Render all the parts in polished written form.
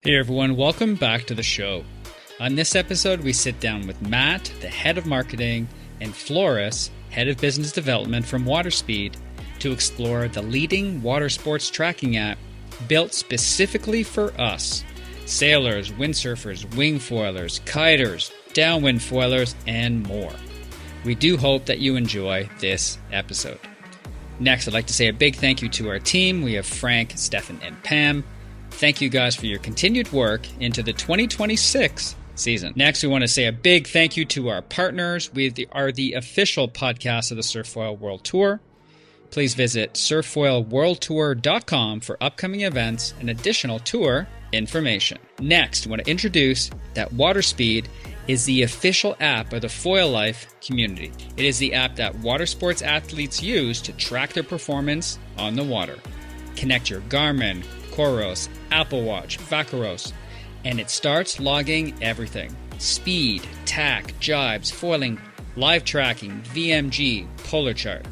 Hey everyone, welcome back to the show. On this episode, we sit down with Matt, the head of marketing, and Floris, head of business development from Waterspeed, to explore the leading water sports tracking app built specifically for us, sailors, windsurfers, wing foilers, kiters, downwind foilers, and more. We do hope that you enjoy this episode. Next, I'd like to say a big thank you to our team. We have Frank, Stefan, and Pam. Thank you guys for your continued work into the 2026 season. Next, we want to say a big thank you to our partners. We are the official podcast of the Surffoil World Tour. Please visit surffoilworldtour.com for upcoming events and additional tour information. Next, I want to introduce that Waterspeed is the official app of the Foil Life community. It is the app that water sports athletes use to track their performance on the water. Connect your Garmin, Coros, Apple Watch, Vaqueros, and it starts logging everything. Speed, tack, jibes, foiling, live tracking, VMG, polar chart.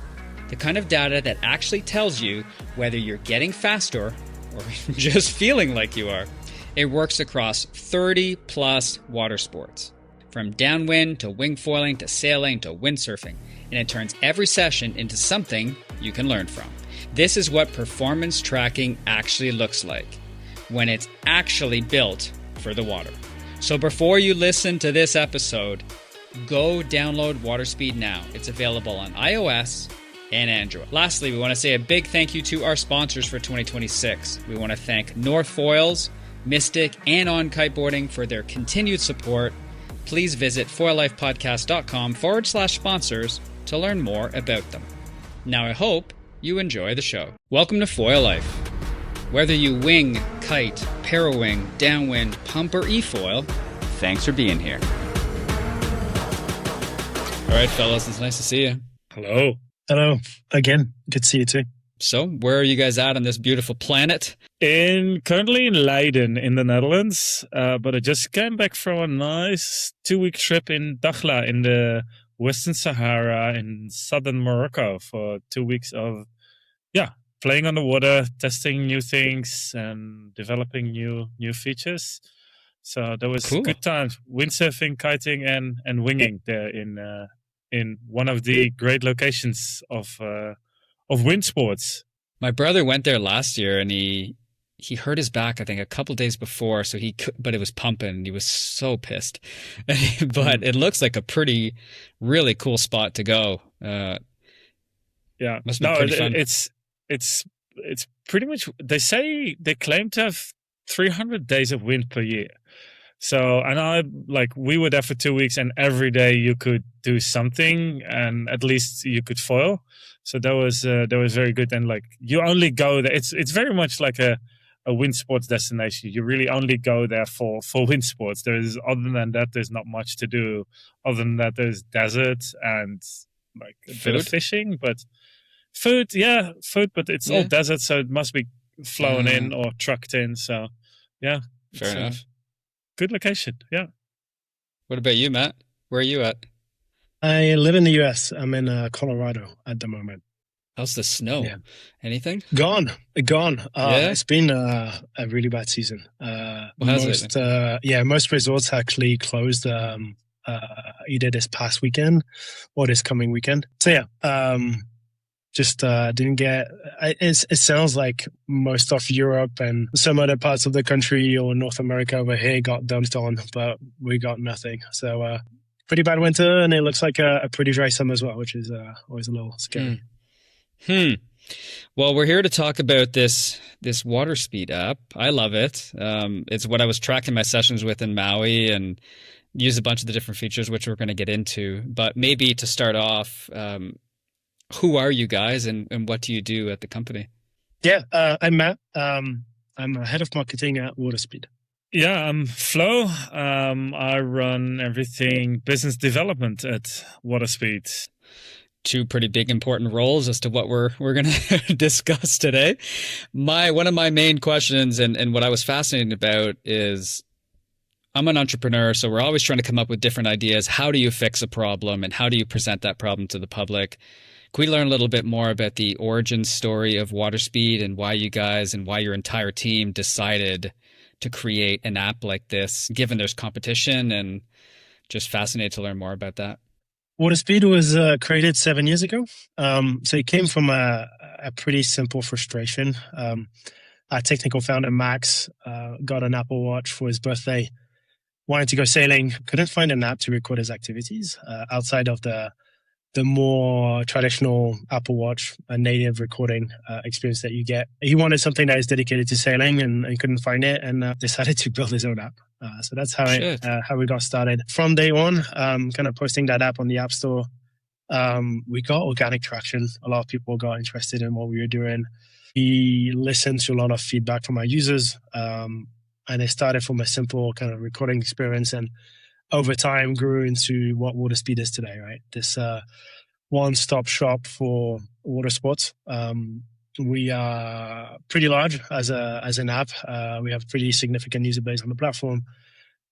The kind of data that actually tells you whether you're getting faster or just feeling like you are. It works across 30 plus water sports, from downwind to wing foiling to sailing to windsurfing, and it turns every session into something you can learn from. This is what performance tracking actually looks like when it's actually built for the water. So before you listen to this episode, go download Waterspeed now. It's available on iOS and Android. Lastly, we want to say a big thank you to our sponsors for 2026. We want to thank North Foils, Mystic, and On Kiteboarding for their continued support. Please visit foillifepodcast.com/sponsors to learn more about them. Now I hope you enjoy the show. Welcome to Foil Life. Whether you wing, kite, parawing, downwind, pump, or e-foil, thanks for being here. All right, fellas, it's nice to see you. Hello. Hello. Again, good to see you too. So, where are you guys at on this beautiful planet? Currently in Leiden in the Netherlands, but I just came back from a nice 2-week trip in Dakhla in the Western Sahara in southern Morocco for 2 weeks of, playing on the water, testing new things, and developing new features. So there was Cool. good times windsurfing, kiting, and winging there in one of the great locations of wind sports. My brother went there last year, and he hurt his back, I think, a couple days before. So but it was pumping. And he was so pissed. But it looks like a really cool spot to go. Must be pretty fun. It's pretty much. They claim to have 300 days of wind per year. So, and we were there for 2 weeks, and every day you could do something, and at least you could foil. So that was very good. And you only go there. It's very much like a wind sports destination. You really only go there for wind sports. Other than that, there's not much to do. Other than that, there's desert and a bit of fishing, but food, but it's all desert, so it must be flown in or trucked in. So, fair enough. Good location, yeah. What about you, Matt? Where are you at? I live in the US. I'm in Colorado at the moment. How's the snow? Yeah. Anything? Gone. It's been a really bad season. Most resorts actually closed either this past weekend or this coming weekend. So just didn't get. It sounds like most of Europe and some other parts of the country or North America over here got dumped on, but we got nothing. So pretty bad winter, and it looks like a pretty dry summer as well, which is always a little scary. Well, we're here to talk about this Waterspeed app. I love it. It's what I was tracking my sessions with in Maui and use a bunch of the different features, which we're going to get into. But maybe to start off, who are you guys and what do you do at the company? Yeah, I'm Matt. I'm head of marketing at Waterspeed. Yeah, I'm Flo. I run everything business development at Waterspeed. Two pretty big important roles as to what we're going to discuss today. One of my main questions and what I was fascinated about is I'm an entrepreneur, so we're always trying to come up with different ideas. How do you fix a problem and how do you present that problem to the public? Can we learn a little bit more about the origin story of Waterspeed and why you guys and why your entire team decided to create an app like this, given there's competition, and just fascinated to learn more about that. Waterspeed was created 7 years ago. So it came from a pretty simple frustration. Our technical founder, Max, got an Apple Watch for his birthday, wanted to go sailing, couldn't find an app to record his activities outside of the more traditional Apple Watch, a native recording experience that you get. He wanted something that is dedicated to sailing and couldn't find it, and decided to build his own app. So that's how we got started. From day one, kind of posting that app on the App Store, we got organic traction. A lot of people got interested in what we were doing. We listened to a lot of feedback from our users, and it started from a simple kind of recording experience, and over time grew into what Waterspeed is today, right? This one-stop shop for water sports. We are pretty large as an app. We have pretty significant user base on the platform,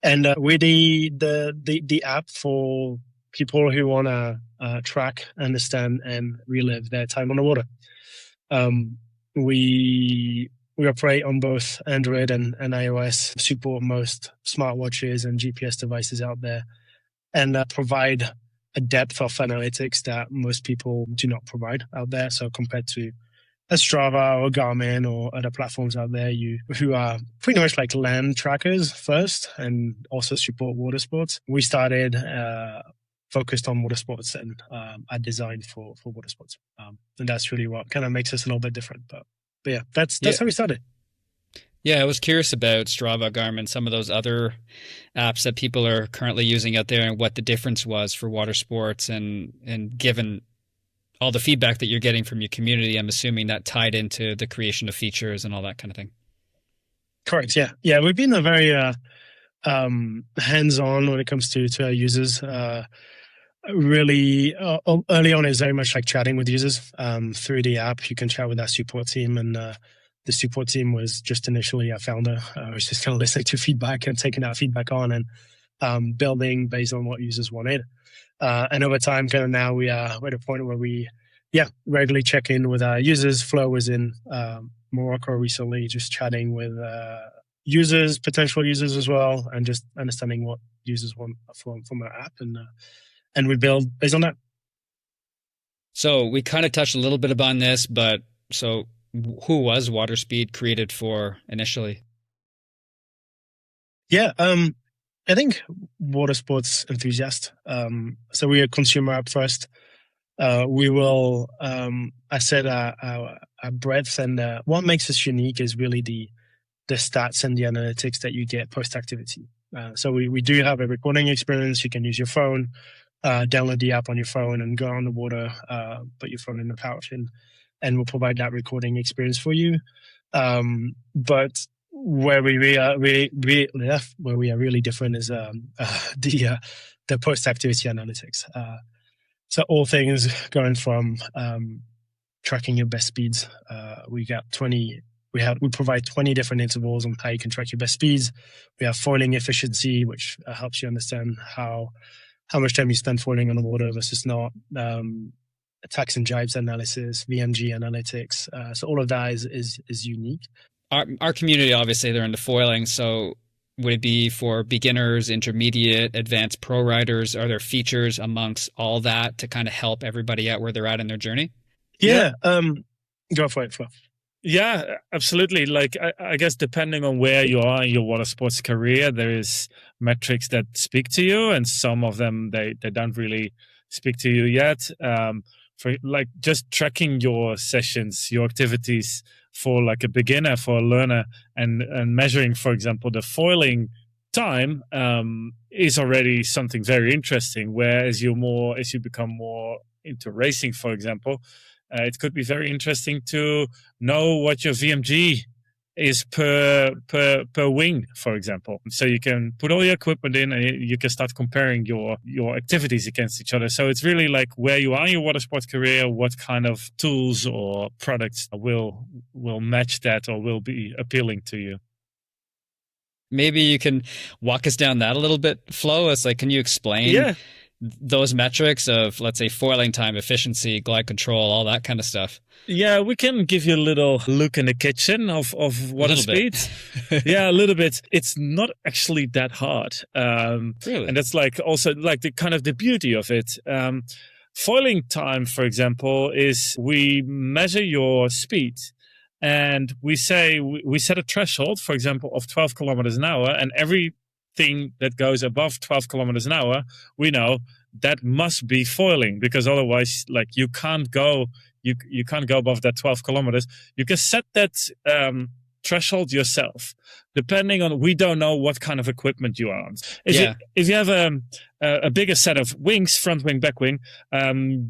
and we're the app for people who want to track, understand, and relive their time on the water. We operate on both Android and iOS, support most smartwatches and GPS devices out there, and provide a depth of analytics that most people do not provide out there. So compared to a Strava or Garmin or other platforms out there, who are pretty much like land trackers first and also support water sports, we started focused on water sports and are designed for water sports. And that's really what kind of makes us a little bit different. But yeah, that's how we started. Yeah, I was curious about Strava, Garmin, some of those other apps that people are currently using out there, and what the difference was for water sports. And given all the feedback that you're getting from your community, I'm assuming that tied into the creation of features and all that kind of thing. Correct. Yeah. Yeah. We've been a very hands-on when it comes to our users. Really, early on, is very much like chatting with users through the app. You can chat with our support team, and the support team was just initially our founder. Was just kind of listening to feedback and taking that feedback on and building based on what users wanted. And over time, kind of now we're at a point where we regularly check in with our users. Flo was in Morocco recently, just chatting with users, potential users as well, and just understanding what users want from our app, and we build based on that. So we kind of touched a little bit upon this, but so who was Waterspeed created for initially? Yeah, I think water sports enthusiasts. So we're a consumer app first. We will, I said, our breadth, and what makes us unique is really the stats and the analytics that you get post-activity. So we do have a recording experience. You can use your phone, download the app on your phone and go on the water, put your phone in the pouch, and we'll provide that recording experience for you. But where we are really different is the post-activity analytics. So all things going from tracking your best speeds. We provide 20 different intervals on how you can track your best speeds. We have foiling efficiency, which helps you understand how much time you spend foiling on the water versus not. Attacks and jibes analysis, VMG analytics. So all of that is unique. Our community, obviously, they're into foiling. So would it be for beginners, intermediate, advanced pro riders? Are there features amongst all that to kind of help everybody out where they're at in their journey? Yeah. Go for it, Flo. Yeah, absolutely. Like, I guess depending on where you are in your water sports career, there is metrics that speak to you, and some of them, they don't really speak to you yet. For like just tracking your sessions, your activities for like a beginner, for a learner, and measuring, for example, the foiling time is already something very interesting. Whereas as you become more into racing, for example, it could be very interesting to know what your VMG is per wing, for example. So you can put all your equipment in and you can start comparing your activities against each other. So it's really like where you are in your water sports career, what kind of tools or products will match that or will be appealing to you. Maybe you can walk us down that a little bit, Flo. It's like, can you explain those metrics of, let's say, foiling time, efficiency, glide control, all that kind of stuff? Yeah, we can give you a little look in the kitchen of Waterspeed. Yeah, a little bit. It's not actually that hard. Really? And that's like also like the kind of the beauty of it. Foiling time, for example, is we measure your speed and we say we set a threshold, for example, of 12 kilometers an hour, and everything that goes above 12 kilometers an hour, we know that must be foiling, because otherwise, like, you can't go above that 12 kilometers. You can set that threshold yourself, depending on, we don't know what kind of equipment you are on. If you have a bigger set of wings, front wing, back wing,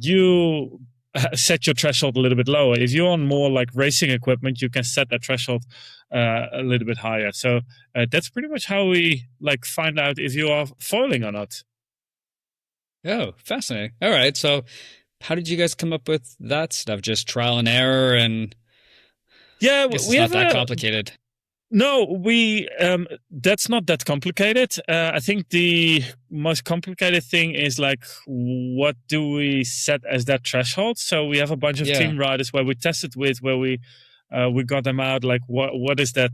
you set your threshold a little bit lower. If you're on more like racing equipment, you can set that threshold a little bit higher. So that's pretty much how we like find out if you are foiling or not. Oh, fascinating. All right. So how did you guys come up with that stuff? Just trial and error? And yeah, it's not that complicated. No, that's not that complicated. I think the most complicated thing is like, what do we set as that threshold? So we have a bunch of team riders where we tested with, where we got them out. Like, what is that?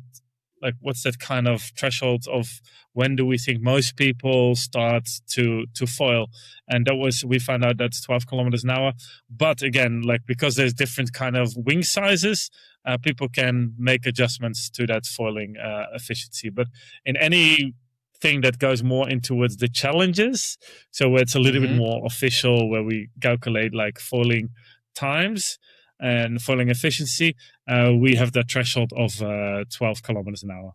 Like, what's that kind of threshold of when do we think most people start to foil? And we found out that's 12 kilometers an hour. But again, like, because there's different kind of wing sizes, people can make adjustments to that foiling efficiency. But in anything that goes more in towards the challenges, so where it's a little bit more official, where we calculate like foiling times and foiling efficiency, we have that threshold of 12 kilometers an hour.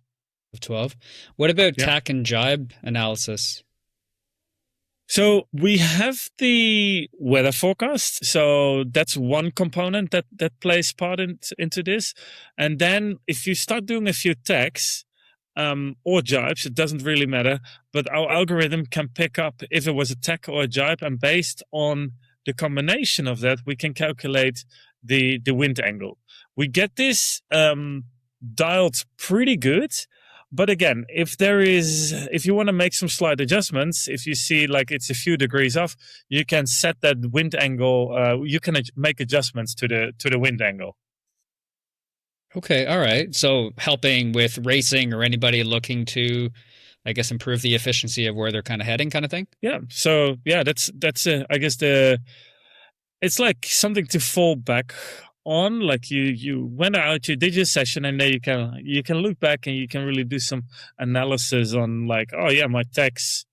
12. What about tack and jibe analysis? So we have the weather forecast. So that's one component that plays part into this. And then if you start doing a few tacks or jibes, it doesn't really matter. But our algorithm can pick up if it was a tack or a jibe. And based on the combination of that, we can calculate the wind angle. We get this dialed pretty good. But again, if you want to make some slight adjustments, if you see like it's a few degrees off, you can set that wind angle. You can make adjustments to the wind angle. Okay, all right. So helping with racing or anybody looking to, I guess, improve the efficiency of where they're kind of heading, kind of thing. Yeah. So yeah, that's I guess it's like something to fall back on. Like you went out, you did your session, and then you can look back and you can really do some analysis on like, oh yeah, my tacks,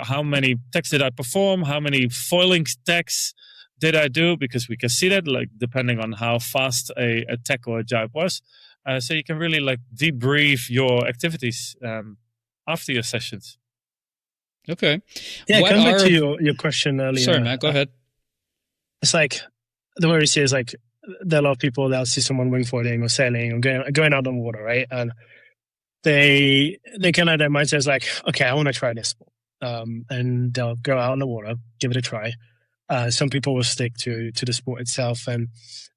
how many tacks did I perform, how many foiling tacks did I do, because we can see that like depending on how fast a tack or a jibe was, so you can really like debrief your activities after your sessions. Okay. Yeah, coming back to your question earlier. Sorry, Matt, go ahead. It's like the way we see it is like, there are a lot of people that see someone wing foiling or sailing or going out on water, right? And they kind of, their mindset is like, okay, I want to try this. And they'll go out on the water, give it a try. Some people will stick to the sport itself. And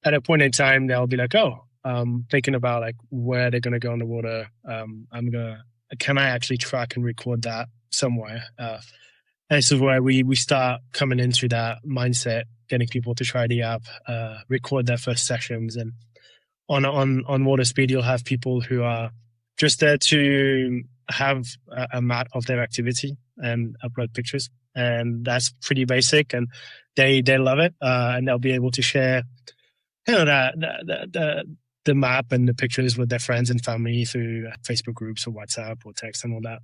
at a point in time, they'll be like, oh, thinking about like where they're going to go on the water. Can I actually track and record that somewhere? And this is where we start coming into that mindset, getting people to try the app, record their first sessions. And on Waterspeed, you'll have people who are just there to have a map of their activity and upload pictures. And that's pretty basic, and they love it. And they'll be able to share, the map and the pictures with their friends and family through Facebook groups or WhatsApp or text and all that.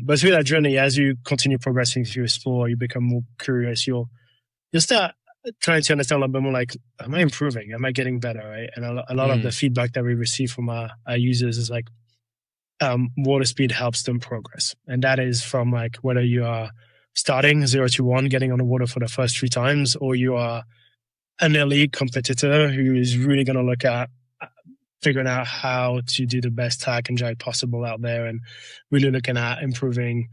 But through that journey, as you continue progressing through your sport, you become more curious. You'll start trying to understand a little bit more like, am I improving? Am I getting better? Right? And a lot of the feedback that we receive from our users is like, Waterspeed helps them progress. And that is from like whether you are starting 0 to 1, getting on the water for the first 3 times, or you are an elite competitor who is really going to look at figuring out how to do the best tack and jibe possible out there, and really looking at improving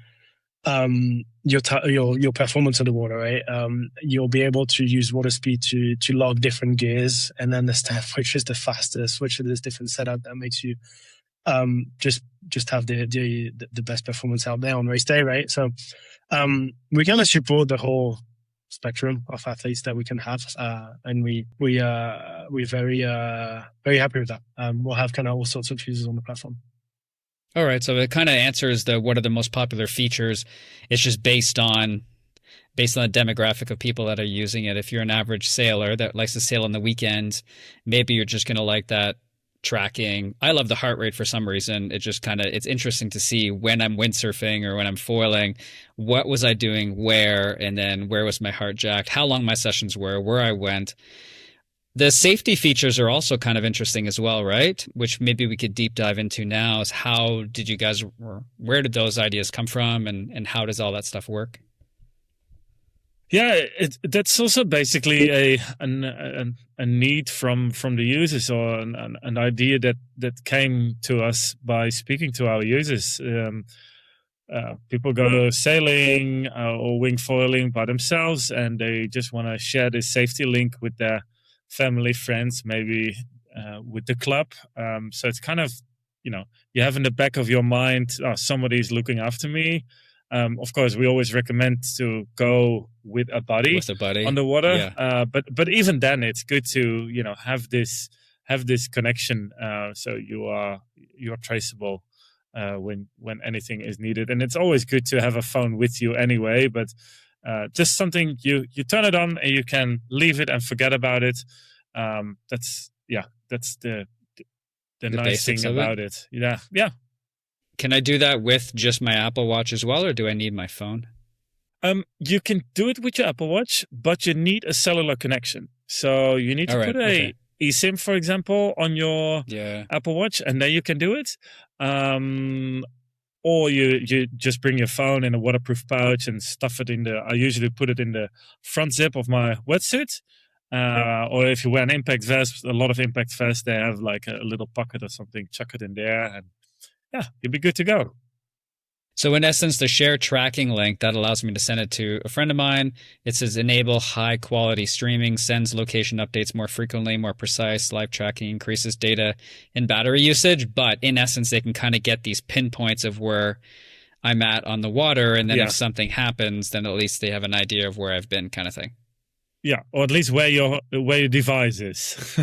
your performance on the water, right? You'll be able to use Waterspeed to log different gears and understand which is the fastest, which is this different setup that makes you just just have the best performance out there on race day, right? So we kind of support the whole spectrum of athletes that we can have, and we're very happy with that. We'll have kind of all sorts of users on the platform. All right, so it kind of answers what are the most popular features. It's just based on the demographic of people that are using it. If you're an average sailor that likes to sail on the weekends, maybe you're just going to like that tracking. I love the heart rate for some reason. It just it's interesting to see when I'm windsurfing or when I'm foiling, what was I doing where, and then where was my heart jacked, how long my sessions were, where I went. The safety features are also kind of interesting as well, right? Which maybe we could deep dive into now, is how did you guys, where did those ideas come from, and how does all that stuff work? Yeah, that's also basically a need from the users, or an idea that came to us by speaking to our users. People go sailing or wing foiling by themselves, and they just want to share this safety link with their family, friends, maybe with the club. So it's kind of, you have in the back of your mind, somebody's looking after me. Of course, we always recommend to go with a buddy on the water. Yeah. But even then, it's good to have this connection, so you're traceable when anything is needed. And it's always good to have a phone with you anyway. But just something you turn it on and you can leave it and forget about it. That's the nice thing about it. Yeah. Can I do that with just my Apple Watch as well, or do I need my phone? You can do it with your Apple Watch, but you need a cellular connection. So you need to put a eSIM, for example, on your Apple Watch, and then you can do it. Or you just bring your phone in a waterproof pouch and stuff it I usually put it in the front zip of my wetsuit. Or if you wear an impact vest, a lot of impact vests, they have like a little pocket or something, chuck it in there, and you'll be good to go. So in essence, the share tracking link, that allows me to send it to a friend of mine. It says enable high quality streaming, sends location updates more frequently, more precise, live tracking, increases data and battery usage. But in essence, they can kind of get these pinpoints of where I'm at on the water. And then if something happens, then at least they have an idea of where I've been, kind of thing. Yeah, or at least where your device is.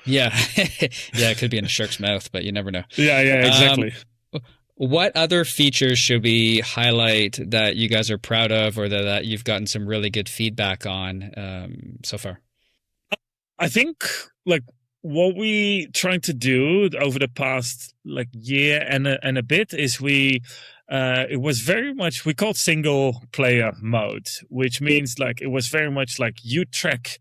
Yeah. Yeah, it could be in a shark's mouth, but you never know. Yeah, exactly. What other features should we highlight that you guys are proud of, or that you've gotten some really good feedback on so far? I think what we trying to do over the past year and a bit is it was very much, we called single player mode, which means it was very much you track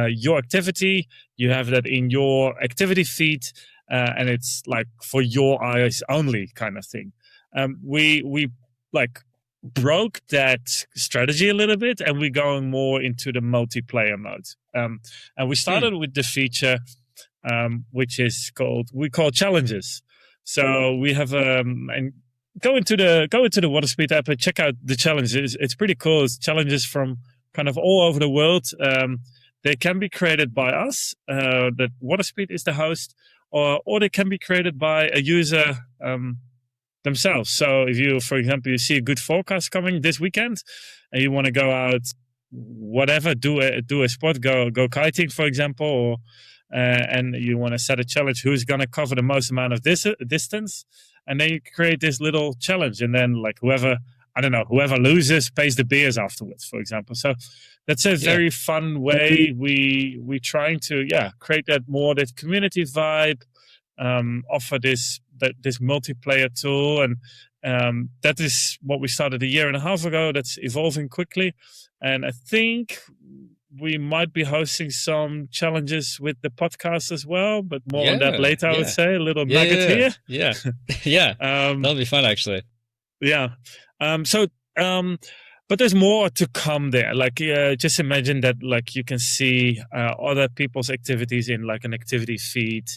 your activity, you have that in your activity feed, and it's for your eyes only kind of thing. We broke that strategy a little bit, and we're going more into the multiplayer mode. And we started with the feature which is we call challenges. So we have and go into the Waterspeed app and check out the challenges. It's pretty cool. It's challenges from kind of all over the world. They can be created by us, that Waterspeed is the host, or they can be created by a user themselves. So if you, for example, you see a good forecast coming this weekend and you want to go out, whatever, do a sport, go kiting, for example, or and you want to set a challenge, who's going to cover the most amount of distance, and then you create this little challenge, and then whoever loses pays the beers afterwards, for example. So that's a very fun way. We trying to create that community vibe, offer this multiplayer tool, and that is what we started a year and a half ago. That's evolving quickly, and I think we might be hosting some challenges with the podcast as well, but more on that later. I would say a little nugget here. Yeah. That'll be fun, actually. Yeah. But there's more to come there. Just imagine that, you can see other people's activities in an activity feed.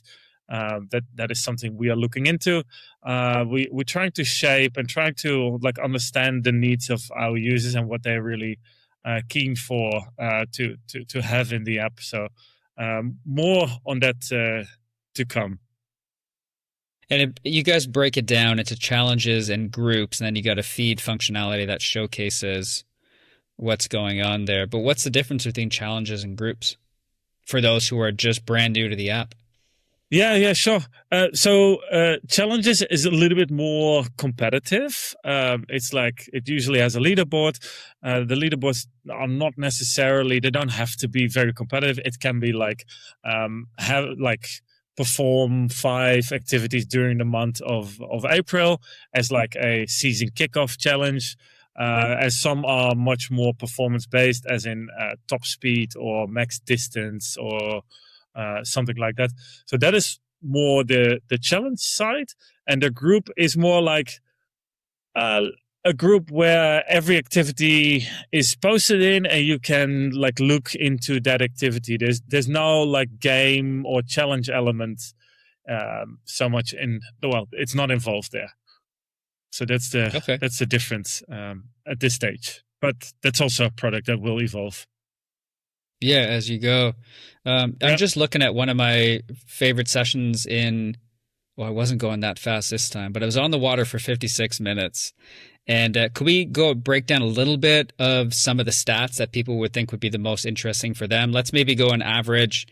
That is something we are looking into. We're trying to shape and trying to understand the needs of our users and what they're really keen for to have in the app. So more on that to come. And you guys break it down into challenges and groups, and then you got a feed functionality that showcases what's going on there. But what's the difference between challenges and groups for those who are just brand new to the app? Yeah, sure. So challenges is a little bit more competitive. It's like it usually has a leaderboard. The leaderboards are not necessarily, they don't have to be very competitive. It can be like perform 5 activities during the month of April as like a season kickoff challenge. As some are much more performance based, as in top speed or max distance or something like that. So that is more the challenge side, and the group is more like a group where every activity is posted in, and you can like look into that activity. There's no like game or challenge element so much in it's not involved there. So that's the difference at this stage. But that's also a product that will evolve. Yeah, as you go. I'm just looking at one of my favorite sessions I wasn't going that fast this time, but I was on the water for 56 minutes. And could we break down a little bit of some of the stats that people would think would be the most interesting for them? Let's maybe go an average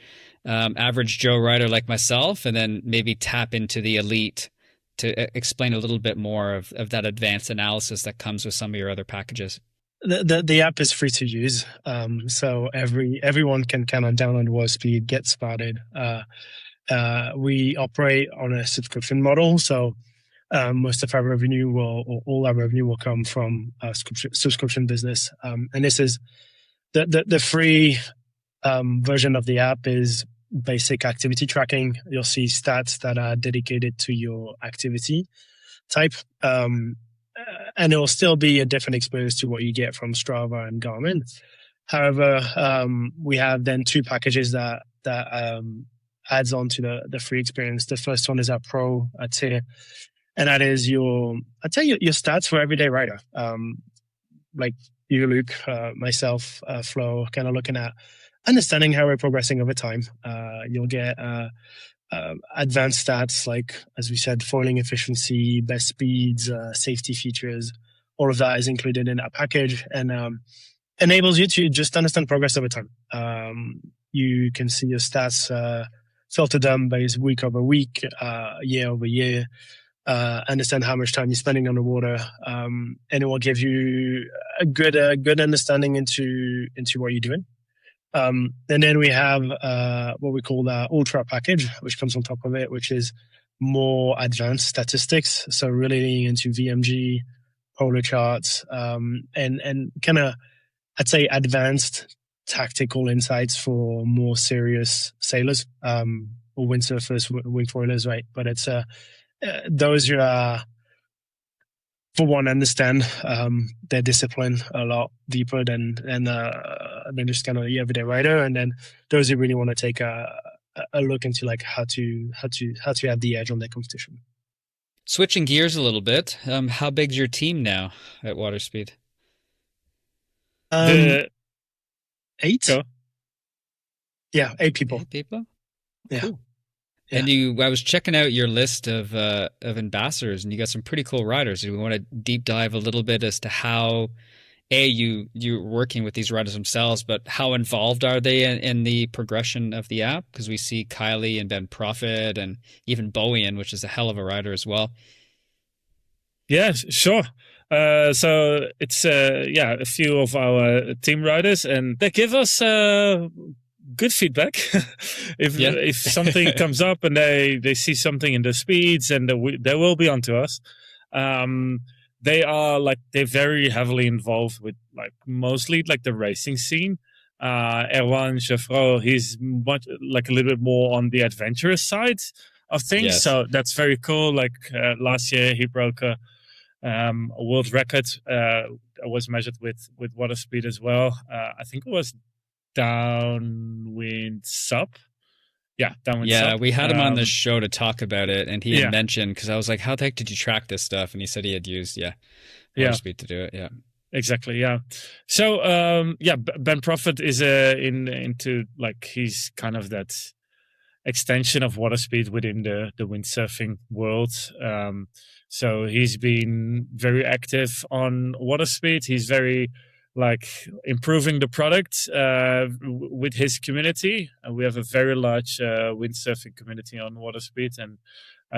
Joe rider like myself, and then maybe tap into the elite to explain a little bit more of that advanced analysis that comes with some of your other packages. The app is free to use, so everyone can kind of download Waterspeed, get started. We operate on a subscription model, so most of our revenue all our revenue will come from a subscription business, and this is the free version of the app is basic activity tracking. You'll see stats that are dedicated to your activity type. And it will still be a different experience to what you get from Strava and Garmin. However, we have then 2 packages that adds on to the free experience. The first one is our Pro tier, and that is your stats for everyday rider. Like you, Luc, myself, Flo, kind of looking at understanding how we're progressing over time. You'll get advanced stats like, as we said, foiling efficiency, best speeds, safety features. All of that is included in our package, and enables you to just understand progress over time. You can see your stats filter them based week over week, year over year. Understand how much time you're spending on the water, and it will give you a good understanding into what you're doing. And then we have what we call the Ultra package, which comes on top of it, which is more advanced statistics. So really leaning into VMG, polar charts, and kind of, I'd say, advanced tactical insights for more serious sailors, or windsurfers, wing foilers, right? But it's those who are, for one, understand their discipline a lot deeper than just kind of the everyday rider, and then those who really want to take a look into like how to have the edge on their competition. Switching gears a little bit, how big's your team now at Waterspeed? 8. Go. Yeah, 8 people. 8 people. Yeah. Cool. Yeah. And I was checking out your list of ambassadors, and you got some pretty cool riders. Do we want to deep dive a little bit as to how you're working with these riders themselves, but how involved are they in the progression of the app? Because we see Kylie and Ben Proffitt and even Bowie, which is a hell of a rider as well. Yeah, sure. So it's a few of our team riders, and they give us good feedback. if something comes up and they see something in the speeds, and they will be onto us. They're very heavily involved with like mostly like the racing scene. Erwin, Geoffroy, he's much like a little bit more on the adventurous side of things. Yes. So that's very cool. Like last year he broke a world record. Was measured with Waterspeed as well. I think it was downwind sub. Yeah, downwind sub. Yeah, we had him on the show to talk about it, and he had mentioned, because I was like, how the heck did you track this stuff? And he said he had used Waterspeed to do it. Yeah, exactly. Yeah. So Ben Proffitt is into like, he's kind of that extension of Waterspeed within the windsurfing world. So he's been very active on Waterspeed. He's very improving the product with his community. And we have a very large windsurfing community on Waterspeed, and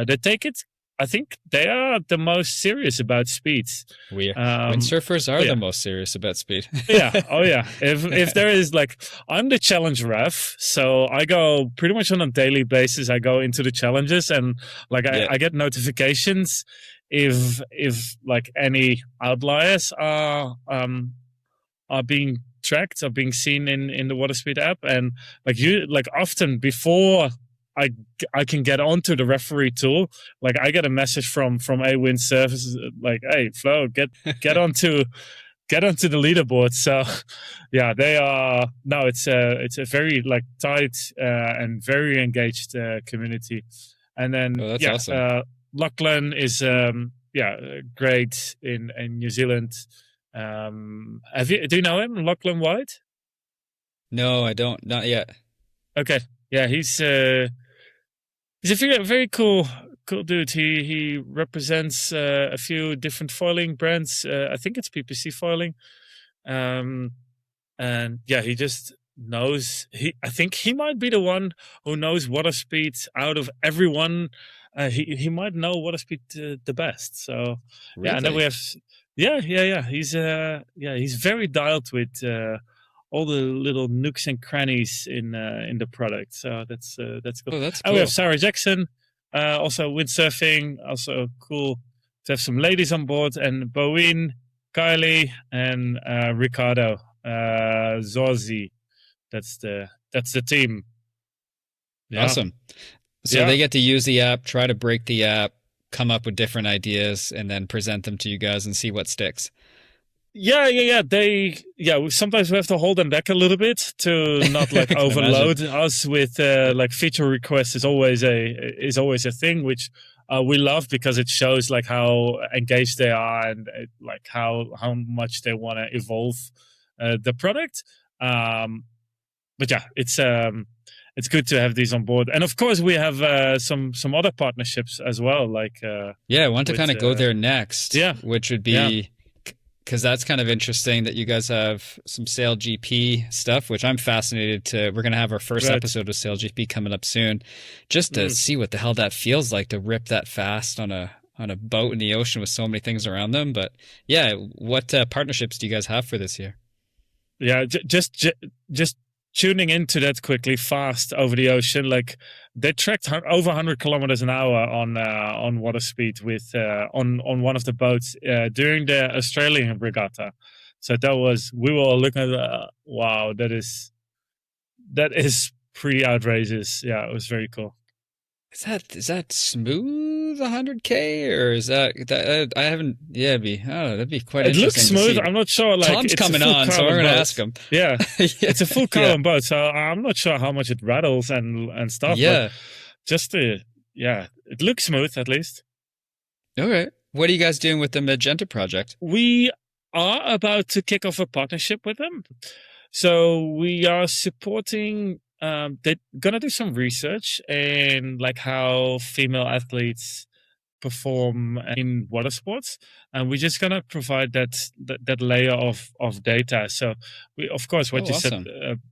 they take it. I think they are the most serious about speed. Windsurfers are the most serious about speed. Yeah. Oh, yeah. If there is I'm the challenge ref, so I go pretty much on a daily basis. I go into the challenges, and I get notifications if any outliers are being tracked or being seen in the Waterspeed app, and often before I can get onto the referee tool. I get a message from a windsurfers "Hey, Flo, get onto the leaderboard." So, yeah, they are. No, it's a very tight and very engaged community. And then that's awesome. Lachlan is great in New Zealand. Do you know him, Lachlan White? No, I don't. Not yet. Okay. Yeah, he's a very cool dude. He represents a few different foiling brands. I think it's PPC foiling, and yeah, he just knows. I think he might be the one who knows Waterspeed out of everyone. He might know Waterspeed the best. So really? Yeah, and then we have he's very dialed with all the little nooks and crannies in the product. So that's cool. Oh, that's cool. And we have Sarah Jackson, also windsurfing. Also cool to have some ladies on board, and Bowie, Kylie, and Ricardo Zorzi. That's the team. Yeah. Awesome. So they get to use the app, try to break the app, come up with different ideas, and then present them to you guys and see what sticks. Yeah. Sometimes we have to hold them back a little bit to not overload us with feature requests. Is always a thing which we love, because it shows how engaged they are and how much they want to evolve the product. But yeah, it's good to have these on board, and of course we have some other partnerships as well. I want to kind of go there next. Yeah, which would be. Because that's kind of interesting that you guys have some SailGP stuff, which I'm fascinated to. We're going to have our first episode of SailGP coming up soon, just to see what the hell that feels like to rip that fast on a boat in the ocean with so many things around them. But yeah, what partnerships do you guys have for this year? Yeah, just tuning into that quickly, fast over the ocean. They tracked over 100 kilometers an hour on Waterspeed with on one of the boats during the Australian regatta. So we were all looking at wow, that is pretty outrageous. Yeah, it was very cool. Is that smooth 100K, or is that I haven't? Yeah, that'd be quite interesting. It looks smooth. I'm not sure. Tom's coming on, so we're gonna ask him. Yeah, it's a full carbon boat, so I'm not sure how much it rattles and stuff. Yeah, but it looks smooth at least. Okay, what are you guys doing with the Magenta Project? We are about to kick off a partnership with them, so we are supporting. They're gonna do some research in how female athletes perform in water sports, and we're just gonna provide that layer of data. So we, of course, what you said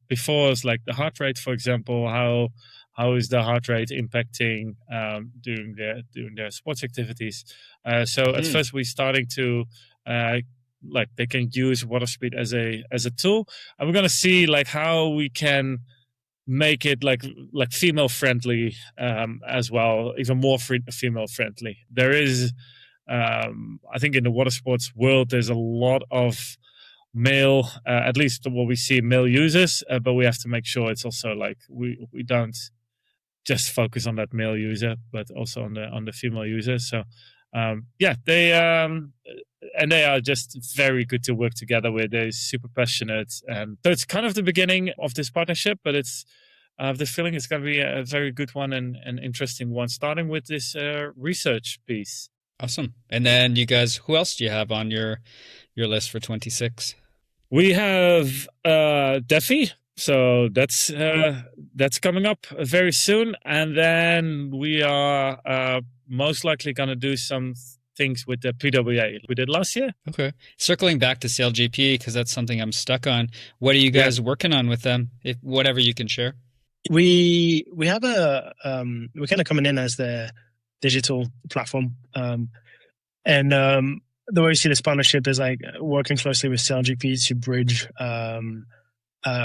before is the heart rate, for example. How is the heart rate impacting during their sports activities? So at first we're starting to they can use Waterspeed as a tool, and we're gonna see how we can make it like female friendly as well, even more female friendly. There is, I think, in the water sports world, there's a lot of male, at least what we see, male users, but we have to make sure it's also we don't just focus on that male user, but also on the female user. So they are just very good to work together with. They're super passionate, and so it's kind of the beginning of this partnership. But it's the feeling it's going to be a very good one and an interesting one, starting with this research piece. Awesome. And then you guys, who else do you have on your list for 26? We have Defi So that's coming up very soon, and then we are most likely going to do some things with the PWA we did last year. Okay. Circling back to SailGP, because that's something I'm stuck on. What are you guys working on with them? Whatever you can share. We have we're kind of coming in as the digital platform, and the way we see this partnership is like working closely with SailGP to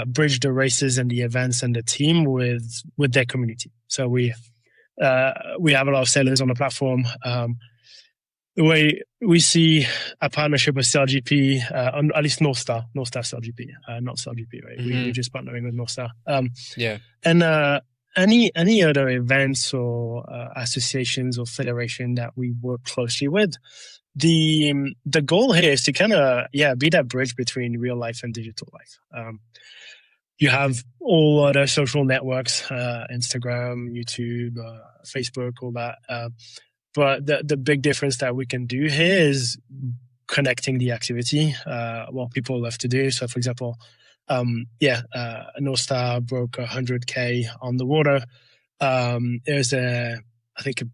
bridge the races and the events and the team with their community. So we have a lot of sailors on the platform. The way we see a partnership with SailGP, at least Northstar SailGP, not SailGP, right? We're just partnering with Northstar. And any other events or associations or federation that we work closely with, the goal here is to kind of be that bridge between real life and digital life. You have all other social networks, Instagram, YouTube, Facebook, all that. But the big difference that we can do here is connecting the activity, what people love to do. So, for example, Northstar broke 100K on the water. There's I think a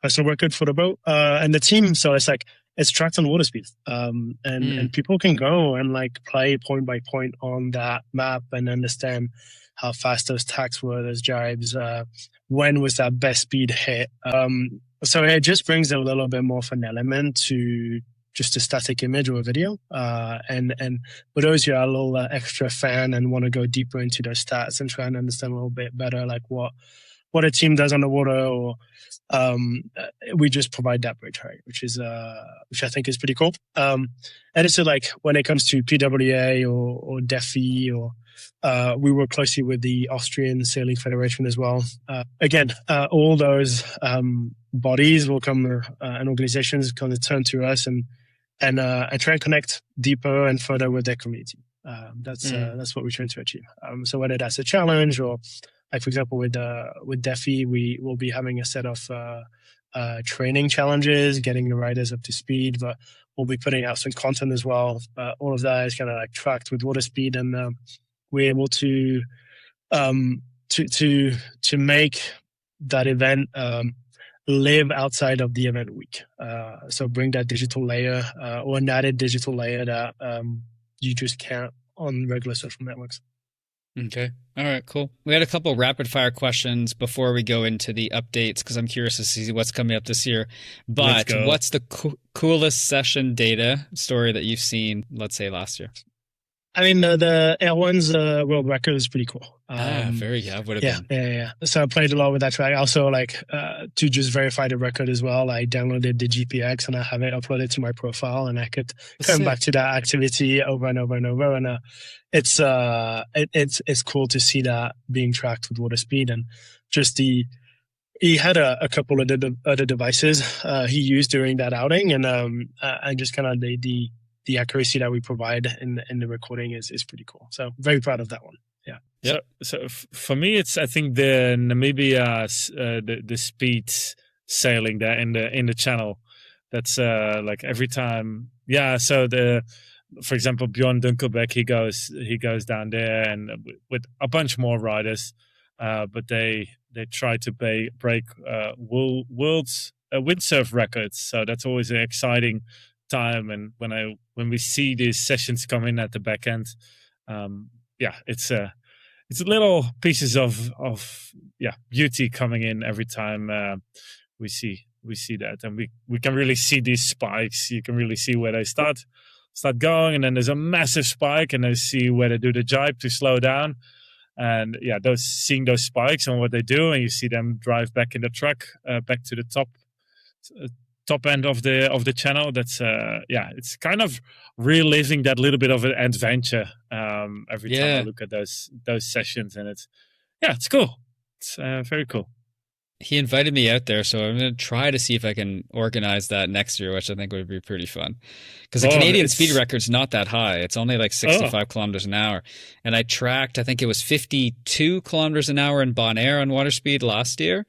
personal record for the boat and the team. So it's tracked on Waterspeed, and people can go and like play point by point on that map and understand how fast those tacks were, those jibes, when was that best speed hit. So it just brings a little bit more of an element to just a static image or a video. And for those who are a little extra fan and want to go deeper into their stats and try and understand a little bit better, like what a team does on the water, or we just provide that bridge, right? Which I think is pretty cool. And it's like when it comes to PWA or Defi, or we work closely with the Austrian Sailing Federation as well. Again, all those bodies will come and organizations kind of turn to us and try and connect deeper and further with their community. That's what we're trying to achieve. So whether that's a challenge or, like for example, with Defi, we will be having a set of training challenges, getting the riders up to speed, but we'll be putting out some content as well. All of that is kind of like tracked with Waterspeed, and we're able to make that event live outside of the event week. So bring that digital layer or an added digital layer that you just can't on regular social networks. Okay. All right, cool. We had a couple rapid fire questions before we go into the updates, because I'm curious to see what's coming up this year. But what's the coolest session data story that you've seen, let's say last year? I mean, the Erwin's world record is pretty cool. Would have been. Yeah. So I played a lot with that track. Also, to just verify the record as well, I downloaded the GPX and I have it uploaded to my profile, and I could come back to that activity over and over and over. And it's cool to see that being tracked with Waterspeed, and just he had a couple of other devices he used during that outing, and just kind of the accuracy that we provide in the recording is pretty cool. So very proud of that one. Yeah. Yeah. So for me, it's, I think the Namibia, the speed sailing there in the channel. That's like every time. Yeah. So for example, Bjorn Dunkelbeck, he goes down there and with a bunch more riders, but they try to break world's windsurf records. So that's always an exciting time. And when we see these sessions come in at the back end, it's little pieces of beauty coming in every time we see that, and we can really see these spikes. You can really see where they start going, and then there's a massive spike, and then see where they do the jibe to slow down, and seeing those spikes and what they do, and you see them drive back in the truck back to the top end of the channel. That's it's kind of reliving that little bit of an adventure every time I look at those sessions, and it's cool. It's very cool. He invited me out there, so I'm going to try to see if I can organize that next year, which I think would be pretty fun. Because the Canadian speed record's not that high. It's only like 65 kilometers an hour. And I tracked, I think it was 52 kilometers an hour in Bonaire on Waterspeed last year.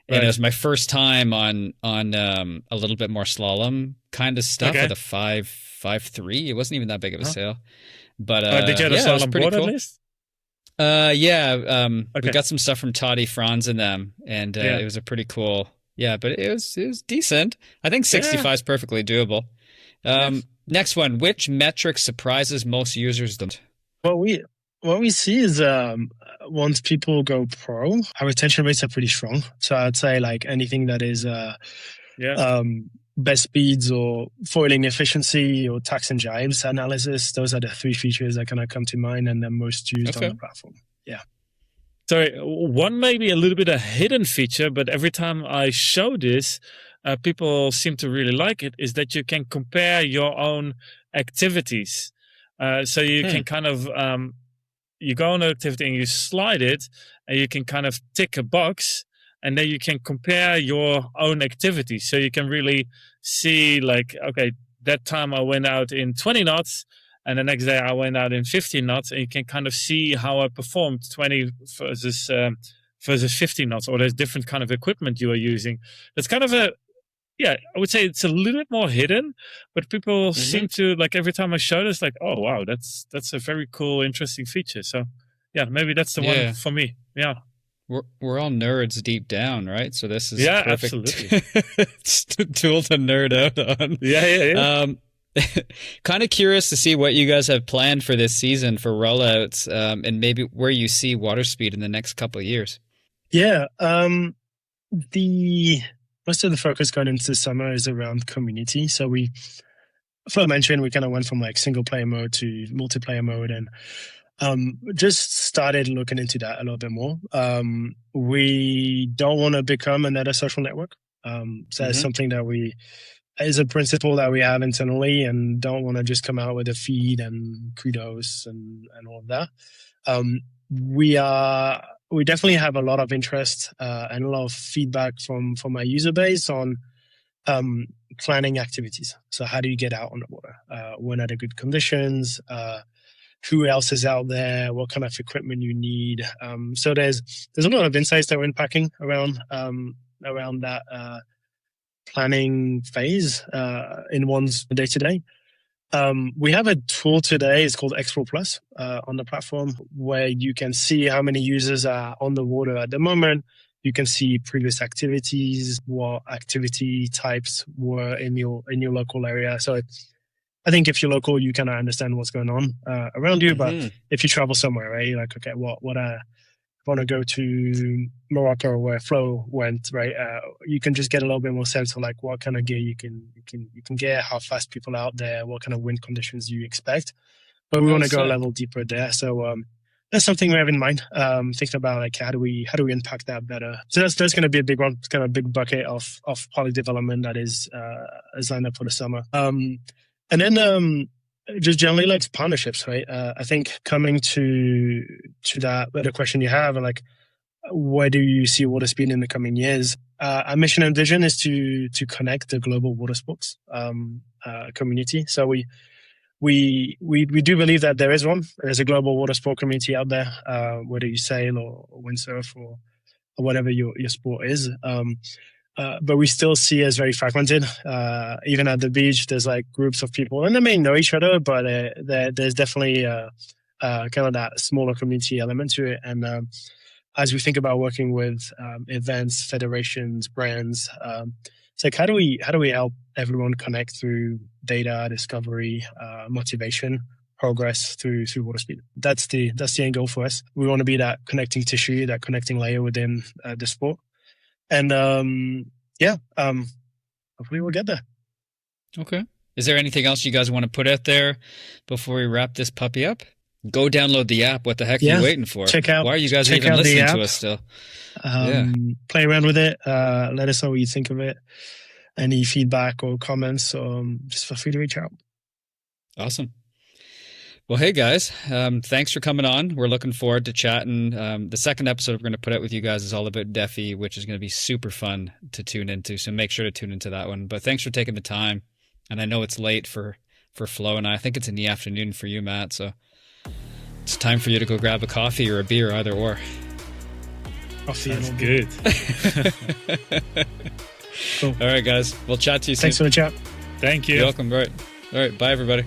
And it was my first time on a little bit more slalom kind of stuff with a 5.3. It wasn't even that big of a sail. But did you have a slalom board at least? Okay. We got some stuff from Toddy, Franz and them, and it was a pretty cool. Yeah, but it was decent. I think 65 is perfectly doable. Next one, which metric surprises most users the most? What we see is once people go pro, our retention rates are pretty strong. So I'd say like anything that is best speeds or foiling efficiency or tax and jibes analysis, those are the three features that kind of come to mind and they're most used on the platform. Yeah. Sorry, one maybe a little bit a hidden feature, but every time I show this, people seem to really like it, is that you can compare your own activities. So you can kind of, you go on an activity and you slide it and you can kind of tick a box and then you can compare your own activity. So you can really see like, okay, that time I went out in 20 knots and the next day I went out in 15 knots, and you can kind of see how I performed 20 versus 15 knots, or there's different kind of equipment you are using. It's kind of I would say it's a little bit more hidden, but people seem to like every time I show this, like, oh wow, that's a very cool, interesting feature. So yeah, maybe that's the one for me. Yeah. We're all nerds deep down, right? So this is perfect absolutely tool to nerd out on. Yeah. Kind of curious to see what you guys have planned for this season for rollouts, and maybe where you see Waterspeed in the next couple of years. Yeah, most of the focus going into the summer is around community. So Flo mentioned, we kind of went from like single player mode to multiplayer mode, and just started looking into that a little bit more. We don't want to become another social network. So that's something that is a principle that we have internally, and don't want to just come out with a feed and credos and all of that. We definitely have a lot of interest and a lot of feedback from our user base on planning activities. So how do you get out on the water? When are the good conditions? Who else is out there? What kind of equipment you need? So there's a lot of insights that we're unpacking around that planning phase in one's day-to-day. We have a tool today, it's called Explore Plus on the platform, where you can see how many users are on the water at the moment. You can see previous activities, what activity types were in your local area. So I think if you're local, you kind of understand what's going on around you. But if you travel somewhere, right, you're like, okay, what I want to go to Morocco where Flo went, right? You can just get a little bit more sense of like what kind of gear you can get, how fast people are out there, what kind of wind conditions you expect. But we want to go a level deeper there. So that's something we have in mind. Thinking about like how do we impact that better. So that's going to be a big one. It's kind of a big bucket of poly development that is lined up for the summer. And then just generally like partnerships, right? I think coming to that the question you have, like, where do you see Waterspeed in the coming years? Our mission and vision is to connect the global water sports community. So we do believe that there is one. There's a global water sport community out there, whether you sail or windsurf or whatever your sport is. But we still see it as very fragmented. Even at the beach, there's like groups of people, and they may know each other, but there's definitely kind of that smaller community element to it. And as we think about working with events, federations, brands, it's like how do we help everyone connect through data, discovery, motivation, progress through Waterspeed? That's the end goal for us. We want to be that connecting tissue, that connecting layer within the sport. And hopefully we'll get there. Okay. Is there anything else you guys want to put out there before we wrap this puppy up? Go download the app. What the heck are you waiting for? Why are you guys even listening to us still? Play around with it. Let us know what you think of it. Any feedback or comments, just feel free to reach out. Awesome. Well, hey guys, thanks for coming on. We're looking forward to chatting. The second episode we're going to put out with you guys is all about Defi, which is going to be super fun to tune into. So make sure to tune into that one. But thanks for taking the time. And I know it's late for Flo and I think it's in the afternoon for you, Matt. So it's time for you to go grab a coffee or a beer, either or. Coffee is good. Cool. All right, guys. We'll chat to you soon. Thanks for the chat. Thank you. You're welcome. All right. Bye, everybody.